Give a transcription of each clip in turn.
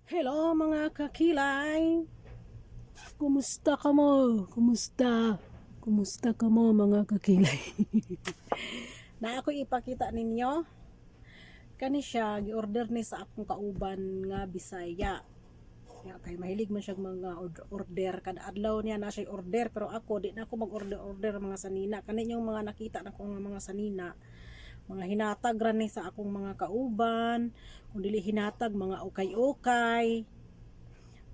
Hello mga kakilay! Kumusta ka mo? Kumusta? Kumusta ka mo mga kakilay? Na ako ipakita ninyo, kani siya, gi-order ni sa akong kauban nga Bisaya. Kay mahilig man siya mga order, kada adlaw niya na siya order, pero ako di na ako mag-order mga sanina. Kani yung mga nakita na ko nga mga sanina, mga hinatag ra ni sa akong mga kauban, kung dili hinatag mga ukay-ukay.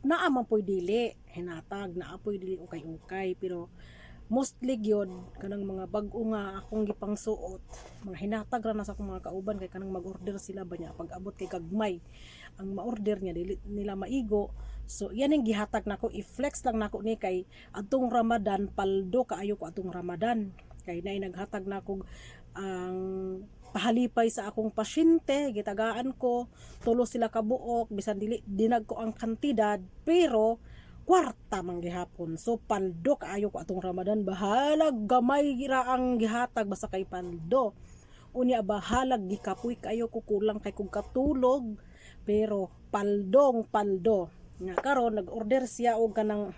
Naaman po'y dili hinatag, naapoy dili ukay-ukay, pero mostly gyud kanang mga bag-o nga akong gipang suot, mga hinatag ra na sa akong mga kauban, kay kanang mag-order sila ba niya pag abot kay gagmay ang ma-order niya dili nila maigo. So yan ang gihatag nako, i-flex lang nako ni kay atong Ramadan, paldo kaayo ko atong Ramadan, kay naay naghatag nako ang pahalipay sa akong pasyente, gitagaan ko tulo sila kabuok, bisan dili dinag ko ang kantidad, pero kwarta man gihapon. So paldo kaayo ko atong Ramadan, bahalag gamay ra ang gihatag basta kay paldo. Unya bahalag gikapoy kayo ko, kulang kay kog katulog, pero paldong paldo. Nga karon nag-order siya og kanang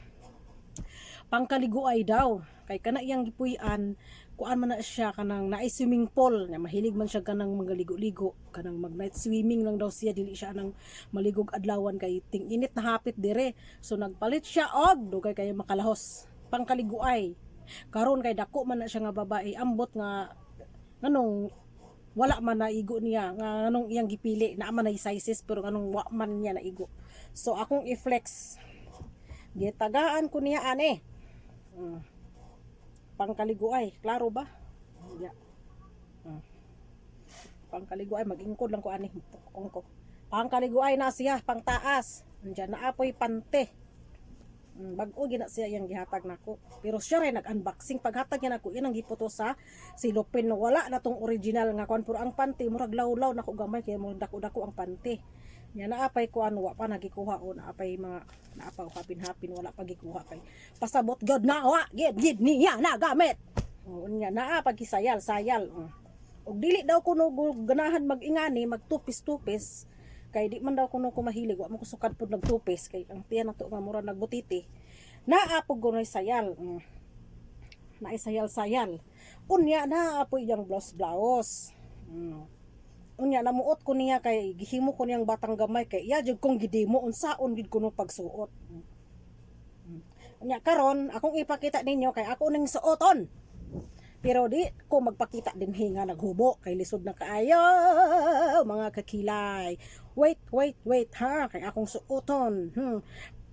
pangkaliguay daw, kay kana iyang gipuy-an kuan man na siya kanang naay swimming pool nga mahilig man siya kanang magaligo-ligo, kanang mag night swimming lang daw siya, dili siya nang maligog adlawan kay ting init na hapit dire. So nagpalit siya og dugay kay makalahos pangkaliguay. Karon kay dako man na siya nga babae, ambot nga nganong wala man naigo niya, nga nganong iyang gipili na man na sizes, pero nganong wa man niya naigo. So akong i-flex, gitagaan ko niya ane. Pangkaliguay, klaro ba? Yeah. Pangkaliguay, mag-ingkod lang ko ani ko. Pangkaliguay na siya, pangtaas. Nandiyan na apoy pante. Bag-o gina siya yang gihatag nako. Pero siya rin nag-unboxing paghatag niya nako, yan ang giputo sa silopin. Wala na tong original nga kuan, puro ang pante murag lawlaw nako gamay kay mo dako-dako ang pante. Nya naapay ko ano, wa pa nagikuha o naapay mga naapaw hapin-hapin, wala pa gikuha kay pasabot god na wa gid niya nagamit. Nya naa pagkisayal-sayal. Og dili daw kuno ganahan mag-ingani, magtupis-tupis, kay di man daw kuno ko mahilig, wa mo kusukad pud nagtupis kay ang tiyan nato nga mura nagbutiti. Naa pud kunoy sayal. Naay sayal-sayal. Unya naa pud yang blouse-blouse. Unya namuot ko niya kay gihimo ko niyang batang gamay, kay iya jud kong gidemo unsaon gid kuno pagsuot. Unya karon akong ipakita ninyo kay ako ning suoton, pero di ko magpakita din hinga naghubo kay lisod na kaayo mga kakilay. Wait ha, kay akong suoton.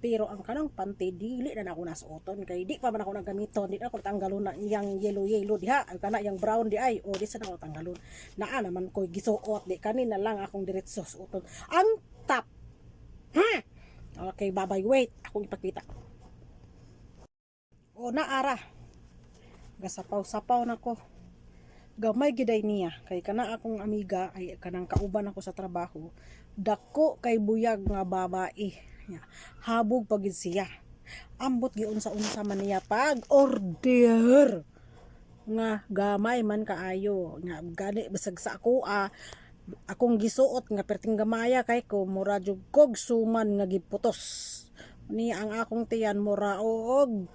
Pero ang kanang panty dili na ako nasuoton, kay di pa man ako nagamiton, di na ako tanggalon na yang yellow diha, ang kana yang brown di ay o di sa na ako tanggalon. Naa naman ko gisuot, di kanina lang akong diretso suoton ang top. Okay, babay, wait akong ipakita. O naara, gasapaw-sapaw na ko, gamay giday niya kay kana akong amiga ay kanang kauban ako sa trabaho, dako kay buyag nga babae. Habog pagid siya, ambot giunsa-unsa man niya pag order nga gamay man kaayo nga gani basag sa ako akong gisuot nga perting gamaya kay ko mura jud kog suman nga giputos ni ang akong tiyan mura og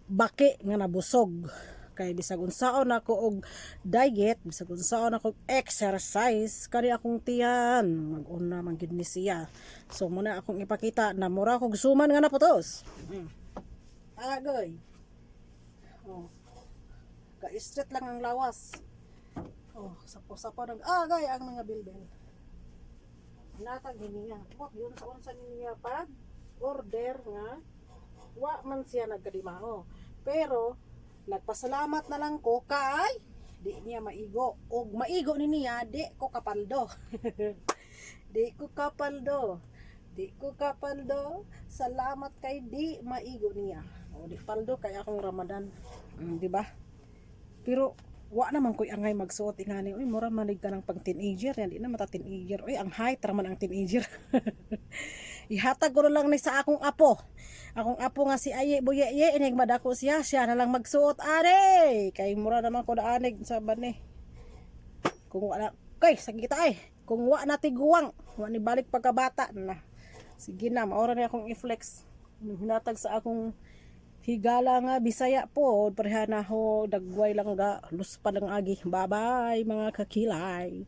baki nga nabusog. Kay bisag unsaon ako og diet, bisag unsaon ako exercise, kani akong tiyan mag-una man gid ni siya. So muna akong ipakita na mura kog suman nga naputos. Agoy. Oh. Ka-straight lang ang lawas. Oh, sapo-sapo nag agay ang mga bilbil. Natag niya. What yun sa unsa niya pag order nga wa man siya nagkadimao. Pero nagpasalamat na lang ko kay di niya maigo, og maigo ni niya di ko kapaldo. di ko kapaldo, salamat kay di maigo niya. O di paldo kay akong Ramadan, di ba? Pero wa naman ko'y angay magsuot ingani, uy mura manig ka ng pang teenager yan, di na mata teenager, uy ang height raman ang teenager. Ihatag ko lang ni sa akong apo nga si Aye Buyeye, inig madako siya na lang magsuot are, kay mura naman ko daanig sa bani kung wala kay sakita ay kung wa na tiguwang wa ni balik pagkabata na Sige na, maura na akong i-flex. Hinatag sa akong higala nga Bisaya po. Pareha na ho, dagway lang ga, lus pa lang agi. Bye-bye mga kakilay.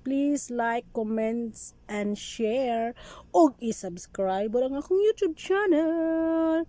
Please like, comments, and share. Og i-subscribe ang akong YouTube channel.